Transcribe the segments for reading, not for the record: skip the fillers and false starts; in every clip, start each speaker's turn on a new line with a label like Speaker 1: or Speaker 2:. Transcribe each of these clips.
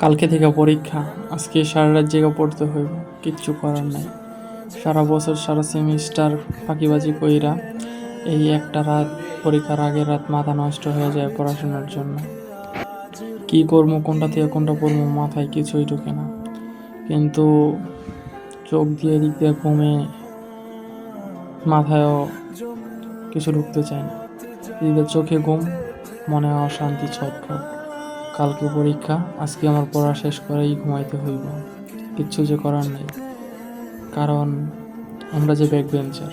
Speaker 1: কালকে থেকে পরীক্ষা, আজকে সারা রাত জেগে পড়তে হইব, কিচ্ছু করার নাই। সারা বছর সারা সেমিস্টার ফাঁকিবাজি কইরা এই একটা রাত, পরীক্ষার আগের রাত মাথা নষ্ট হয়ে যায় পড়াশোনার জন্য। কি করবো, কোনটা থেকে কোনটা পড়বো মাথায় কিছুই ঢুকে না। কিন্তু চোখ দিয়ে এদিক দিয়ে ঘুমে মাথায়ও কিছু ঢুকতে চায় না। এদিকে চোখে ঘুম, মনে অশান্তি ছটফট। কালকে পরীক্ষা, আজকে আমার পড়া শেষ করেই ঘুমাইতে হইব, কিচ্ছু যে করার নেই। কারণ আমরা যে ব্যাক বেঞ্চার,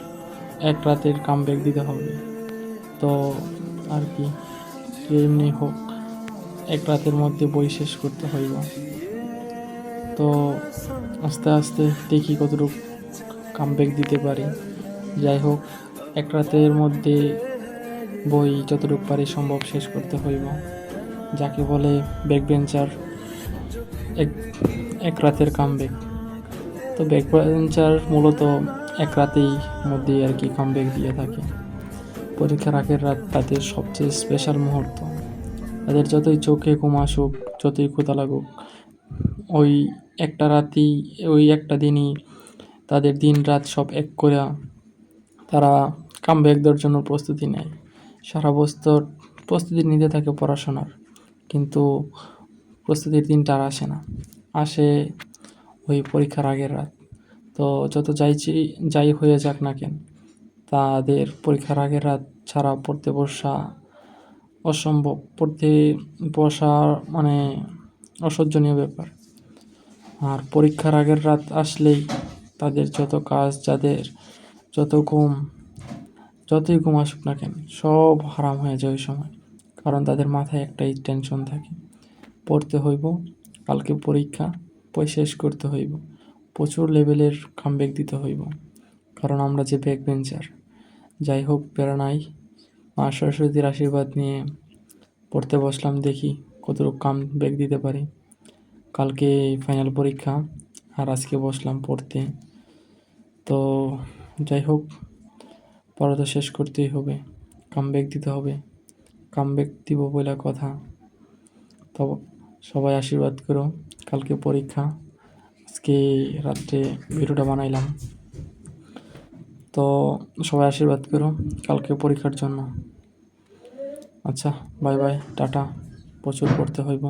Speaker 1: এক রাতের কাম ব্যাক দিতে হবে। তো আর কি, এমনি হোক, এক রাতের মধ্যে বই শেষ করতে হইব। তো আস্তে আস্তে দেখি কতটুকু কাম ব্যাক দিতে পারি। যাই হোক, এক রাতের মধ্যে বই যতটুকু পারি সম্ভব শেষ করতে হইব। যাকে বলে ব্যাক বেঞ্চার, এক এক রাতের কামব্যাক। তো ব্যাক বেঞ্চার মূলত এক রাতেই মধ্যেই আর কি কামব্যাক দিয়ে থাকে। পরীক্ষার আগের রাত তাদের সবচেয়ে স্পেশাল মুহূর্ত। তাদের যতই চোখে ঘুম আসুক, যতই ক্ষুধা লাগুক, ওই একটা রাতেই, ওই একটা দিনই তাদের দিন রাত সব এক করে তারা কামব্যাক দেওয়ার জন্য প্রস্তুতি নেয়। সারা বছর প্রস্তুতি নিতে থাকে পড়াশোনার, কিন্তু প্রস্তুতির দিনটা আর আসে না, আসে ওই পরীক্ষার আগের রাত। তো যত যাই হয়ে যাক না কেন, তাদের পরীক্ষার আগের রাত ছাড়া পড়তে বসা অসম্ভব, পড়তে বসা মানে অসহ্যনীয় ব্যাপার। আর পরীক্ষার আগের রাত আসলেই তাদের যত কাজ, যাদের যত ঘুম, যতই ঘুম আসুক না কেন, সব হারাম হয়ে যায় ওই সময়। কারণ তাদের মাথায় একটাই টেনশন থাকে, পড়তে হইব, কালকে পরীক্ষা, বই শেষ করতে হইব, প্রচুর লেভেলের কামব্যাক দিতে হইব। কারণ আমরা যে ব্যাক বেঞ্চার। যাই হোক, প্যারা নাই, মা সরস্বতীর আশীর্বাদ নিয়ে পড়তে বসলাম, দেখি কতটুকু কামব্যাক দিতে পারি। কালকে ফাইনাল পরীক্ষা, আর আজকে বসলাম পড়তে। তো যাই হোক, পড়া তো শেষ করতেই হবে, কামব্যাক দিতে হবে, কামব্যাক দিব বলে কথা। তো সবাই আশীর্বাদ করো, কালকে পরীক্ষা। আজকে রাত্রে ভিডিওটা বানাইলাম, তো সবাই আশীর্বাদ করো কালকে পরীক্ষার জন্য। আচ্ছা, বাই বাই, টাটা। প্রচুর পড়তে হইব।